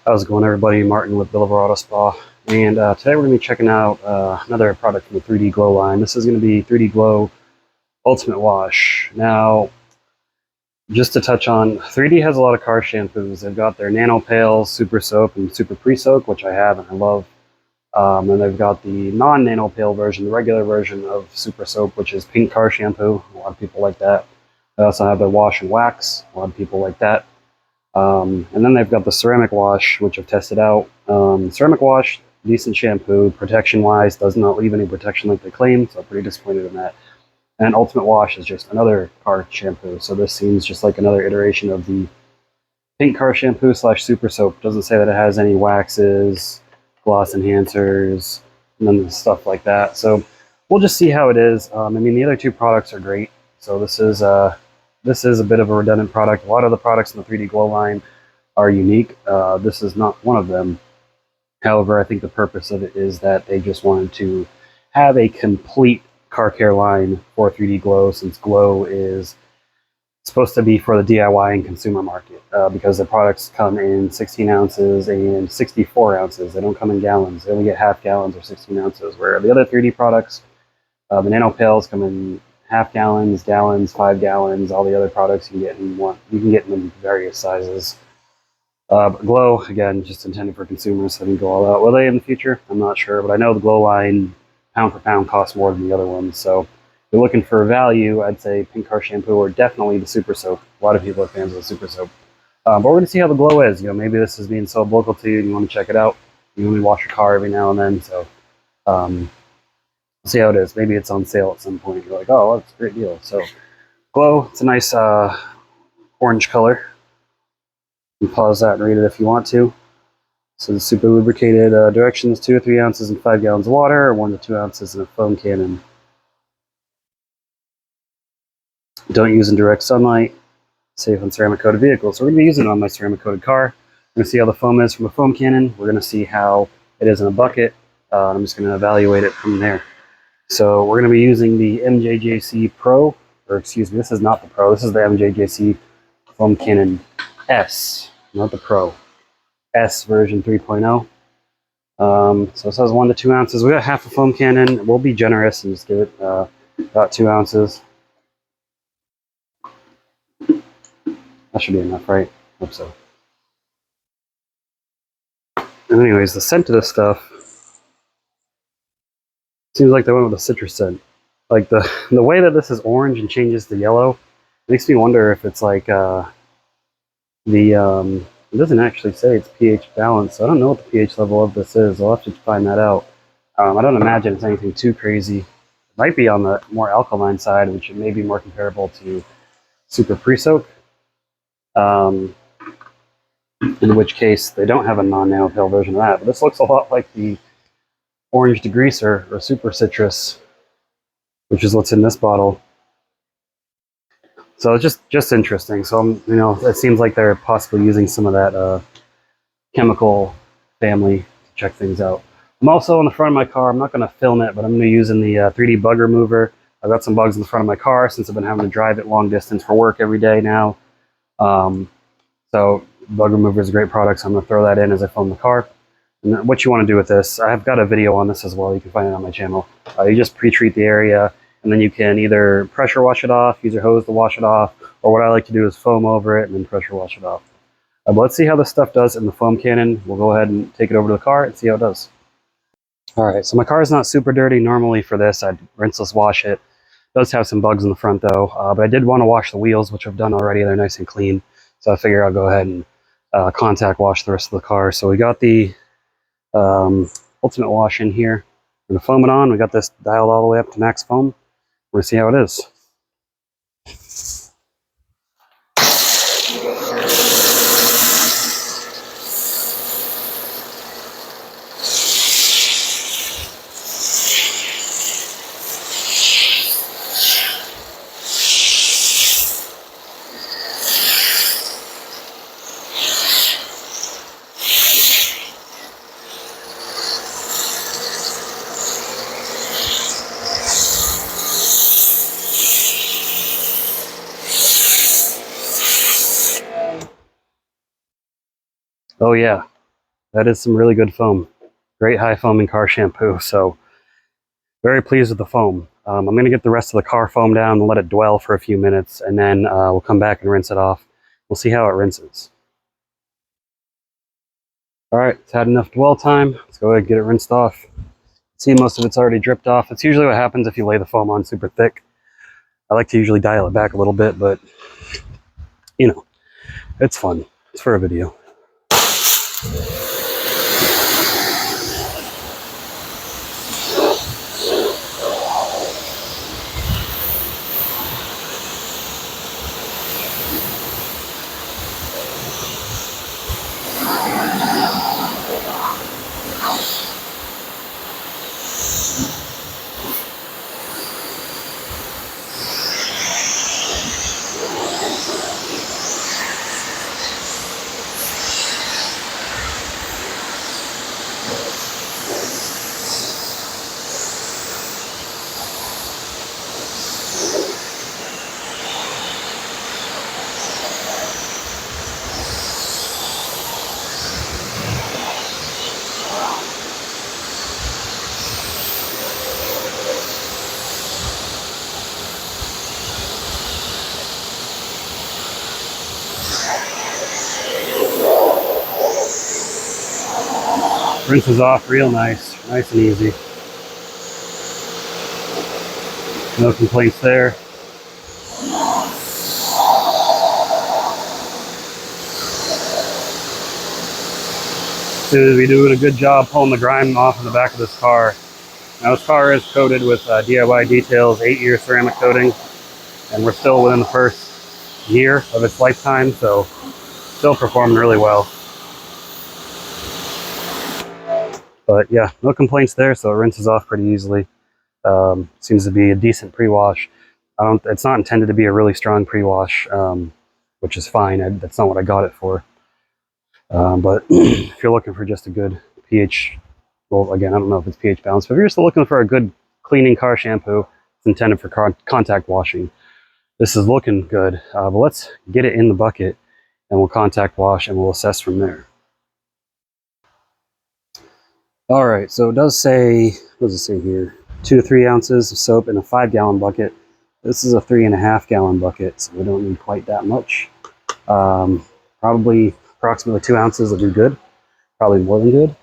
How's it going, everybody? Martin with Bill of Auto Spa, and today we're going to be checking out another product from the 3D Glow line. This is going to be 3D Glow Ultimate Wash. Now, just to touch on, 3D has a lot of car shampoos. They've got their Nano Pails, Super Soap, and Super Pre-Soak, which I have and I love. And they've got the non-Nano Pail version, the regular version of Super Soap, which is pink car shampoo. A lot of people like that. They also have the Wash and Wax. A lot of people like that. And then they've got the ceramic wash, which I've tested out. Ceramic wash, decent shampoo, protection-wise, does not leave any protection like they claim, so I'm pretty disappointed in that. And Ultimate Wash is just another car shampoo, so this seems just like another iteration of the pink car shampoo slash super soap. Doesn't say that it has any waxes, gloss enhancers, none of the stuff like that. So we'll just see how it is. I mean, the other two products are great, so this is a bit of a redundant product. A lot of the products in the 3D Glow line are unique. This is not one of them. However, I think the purpose of it is that they just wanted to have a complete car care line for 3D Glow, since Glow is supposed to be for the DIY and consumer market, because the products come in 16 ounces and 64 ounces. They don't come in gallons. They only get half gallons or 16 ounces, where the other 3D products, the Nano Pails, come in half gallons, gallons, 5 gallons. All the other products you can get in one. You can get them in various sizes. But Glow, again, just intended for consumers. So I didn't go all out. Will they in the future? I'm not sure, but I know the Glow line, pound for pound, costs more than the other ones. So if you're looking for value, I'd say Pink Car Shampoo or definitely the Super Soap. A lot of people are fans of the Super Soap. But we're going to see how the Glow is. Maybe this is being sold local to you and you want to check it out. You only wash your car every now and then, so we'll see how it is. Maybe it's on sale at some point. You're like, oh, that's a great deal. So Glow, it's a nice orange color. You can pause that and read it if you want to. So the super lubricated directions: 2 or 3 ounces in 5 gallons of water, or 1 to 2 ounces in a foam cannon. Don't use in direct sunlight. Safe on ceramic coated vehicles. So we're going to be using it on my ceramic coated car. We're going to see how the foam is from a foam cannon. We're going to see how it is in a bucket. I'm just going to evaluate it from there. So we're going to be using the MJJC Pro, or excuse me, this is not the Pro. This is the MJJC Foam Cannon S, not the Pro. S version 3.0. So it says 1 to 2 ounces. We got half a foam cannon. We'll be generous and just give it about 2 ounces. That should be enough, right? Hope so. And anyways, the scent of this stuff seems like they went with a citrus scent. Like the way that this is orange and changes to yellow makes me wonder if it's like it doesn't actually say it's pH balanced, so I don't know what the pH level of this is. I'll have to find that out. I don't imagine it's anything too crazy. It might be on the more alkaline side, which may be more comparable to Super Pre-Soak, in which case they don't have a non-nano pill version of that. But this looks a lot like the orange degreaser or Super Citrus, which is what's in this bottle. So it's just interesting. So it seems like they're possibly using some of that chemical family to check things out. I'm also on the front of my car. I'm not going to film it, but I'm going to be using the 3D bug remover. I've got some bugs in the front of my car since I've been having to drive it long distance for work every day now. So bug remover is a great product, so I'm going to throw that in as I film the car. And what you want to do with this, I've got a video on this as well. You can find it on my channel. You just pre-treat the area, and then you can either pressure wash it off, use your hose to wash it off, or what I like to do is foam over it and then pressure wash it off. But let's see how this stuff does in the foam cannon. We'll go ahead and take it over to the car and see how it does. All right, so my car is not super dirty. Normally for this, I'd rinseless wash it. It does have some bugs in the front though, but I did want to wash the wheels, which I've done already. They're nice and clean. So I figure I'll go ahead and contact wash the rest of the car. So we got the Ultimate Wash in here. We're gonna foam it on. We got this dialed all the way up to max foam. We're gonna see how it is. Oh yeah, that is some really good foam. Great high foaming car shampoo. So very pleased with the foam. I'm going to get the rest of the car foam down and let it dwell for a few minutes, and then we'll come back and rinse it off. We'll see how it rinses. All right, it's had enough dwell time. Let's go ahead and get it rinsed off. See, most of it's already dripped off. That's usually what happens if you lay the foam on super thick. I like to usually dial it back a little bit, but you know, it's fun. It's for a video. Rinses off real nice and easy. No complaints there. We do a good job pulling the grime off of the back of this car. Now this car is coated with DIY Details 8-year ceramic coating, and we're still within the first year of its lifetime, so still performing really well. But yeah, no complaints there, so it rinses off pretty easily. Seems to be a decent pre-wash. It's not intended to be a really strong pre-wash, which is fine. That's not what I got it for. But if you're looking for just a good pH, well, again, I don't know if it's pH balanced, but if you're just looking for a good cleaning car shampoo, it's intended for contact washing. This is looking good, but let's get it in the bucket and we'll contact wash and we'll assess from there. All right, so it does say, what does it say here? 2 to 3 ounces of soap in a 5-gallon bucket. This is a 3.5-gallon bucket, so we don't need quite that much. Probably approximately 2 ounces will do good. Probably more than good.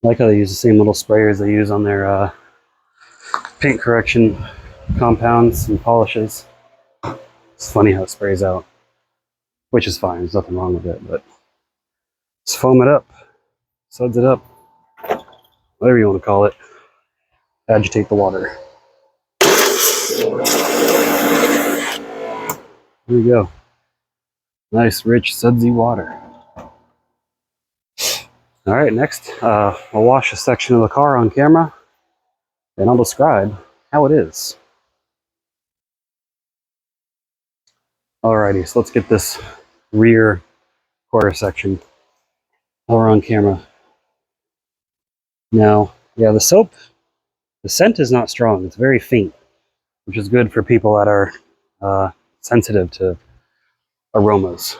I like how they use the same little sprayers they use on their paint correction compounds and polishes. It's funny how it sprays out, which is fine. There's nothing wrong with it, but let's foam it up, suds it up, whatever you want to call it. Agitate the water. Here we go. Nice, rich, sudsy water. All right, next, I'll wash a section of the car on camera, and I'll describe how it is. Alrighty, so let's get this rear quarter section over on camera. Now, yeah, the soap, the scent is not strong. It's very faint, which is good for people that are sensitive to aromas,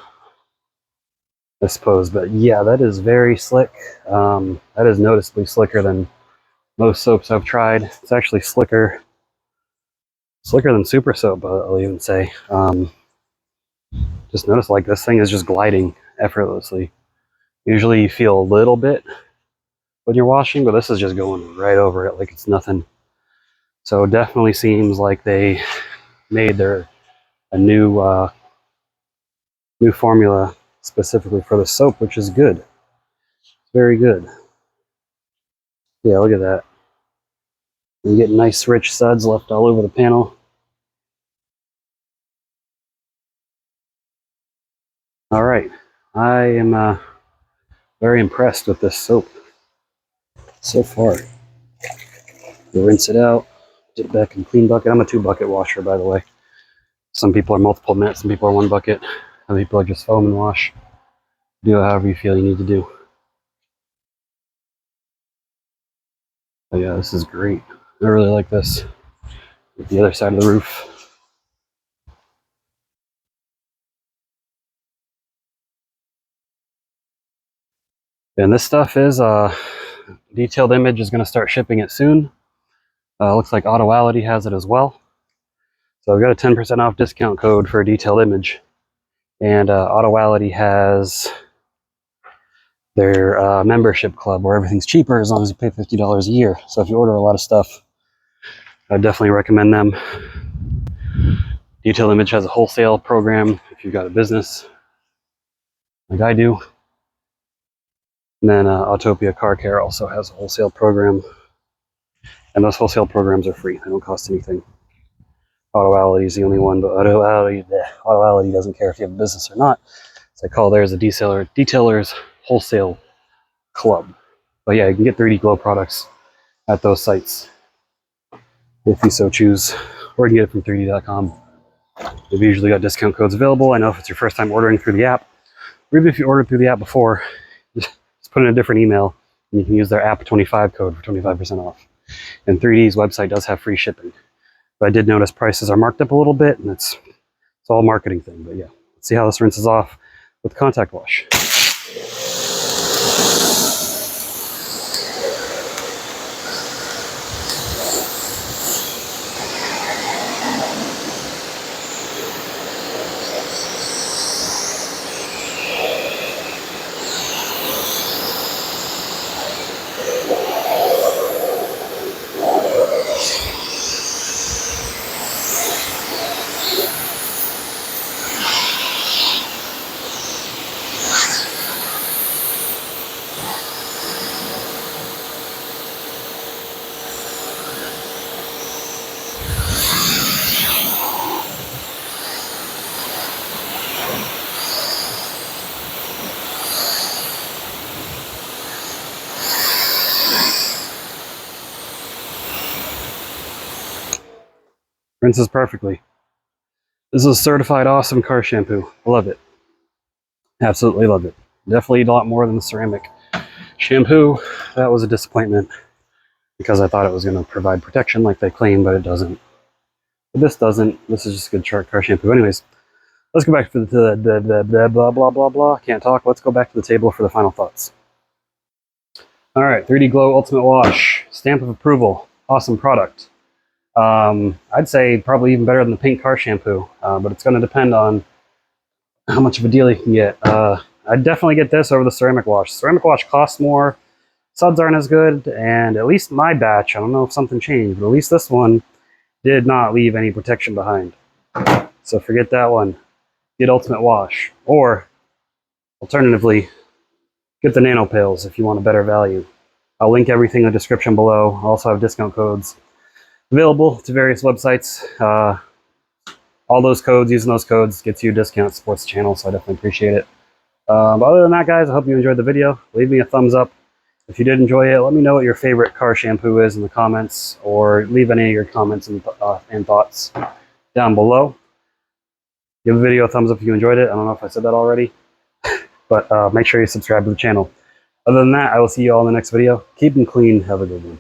I suppose. But yeah, that is very slick. That is noticeably slicker than most soaps I've tried. It's actually slicker than Super Soap, I'll even say. Just notice like this thing is just gliding effortlessly. Usually you feel a little bit when you're washing, but this is just going right over it like it's nothing. So it definitely seems like they made a new formula specifically for the soap, which is good. It's very good. Yeah, look at that. You get nice rich suds left all over the panel. All right, I am very impressed with this soap so far. You rinse it out, get it back in clean bucket. I'm a 2-bucket washer, by the way. Some people are multiple minutes, some people are 1 bucket, some people are just foam and wash. Do it however you feel you need to do. But yeah, this is great. I really like this. With the other side of the roof. And this stuff is detailed image is going to start shipping it soon. Looks like Autoality has it as well. So I've got a 10% off discount code for a detailed image. And Autoality has their membership club where everything's cheaper as long as you pay $50 a year. So if you order a lot of stuff, I definitely recommend them. Detailed Image has a wholesale program if you've got a business like I do. And then Autopia Car Care also has a wholesale program. And those wholesale programs are free. They don't cost anything. Autoality is the only one, but Autoality doesn't care if you have a business or not. So I call theirs a detailer's wholesale club. But yeah, you can get 3D Glow products at those sites if you so choose, or you can get it from 3D.com. They've usually got discount codes available. I know if it's your first time ordering through the app, or even if you ordered through the app before, just put in a different email and you can use their app 25 code for 25% off. And 3D's website does have free shipping. But I did notice prices are marked up a little bit, and it's all a marketing thing. But yeah, let's see how this rinses off with contact wash. Rinses perfectly. This is certified awesome car shampoo. I love it. Absolutely love it. Definitely a lot more than the ceramic shampoo. That was a disappointment because I thought it was going to provide protection like they claim, but it doesn't. But this doesn't. This is just good car shampoo. Anyways, let's go back to the blah, blah, blah, blah. Can't talk. Let's go back to the table for the final thoughts. All right, 3D Glow Ultimate Wash. Stamp of approval. Awesome product. I'd say probably even better than the pink car shampoo, but it's going to depend on how much of a deal you can get. I'd definitely get this over the ceramic wash. Ceramic wash costs more, suds aren't as good, and at least my batch, I don't know if something changed, but at least this one did not leave any protection behind. So forget that one. Get Ultimate Wash. Or, alternatively, get the nano pails if you want a better value. I'll link everything in the description below. I also have discount codes available to various websites. All those codes, using those codes gets you a discount, supports the channel, so I definitely appreciate it. But other than that, guys, I hope you enjoyed the video. Leave me a thumbs up if you did enjoy it. Let me know what your favorite car shampoo is in the comments, or leave any of your comments and thoughts down below. Give the video a thumbs up if you enjoyed it. I don't know if I said that already, but make sure you subscribe to the channel. Other than that, I will see you all in the next video. Keep them clean. Have a good one.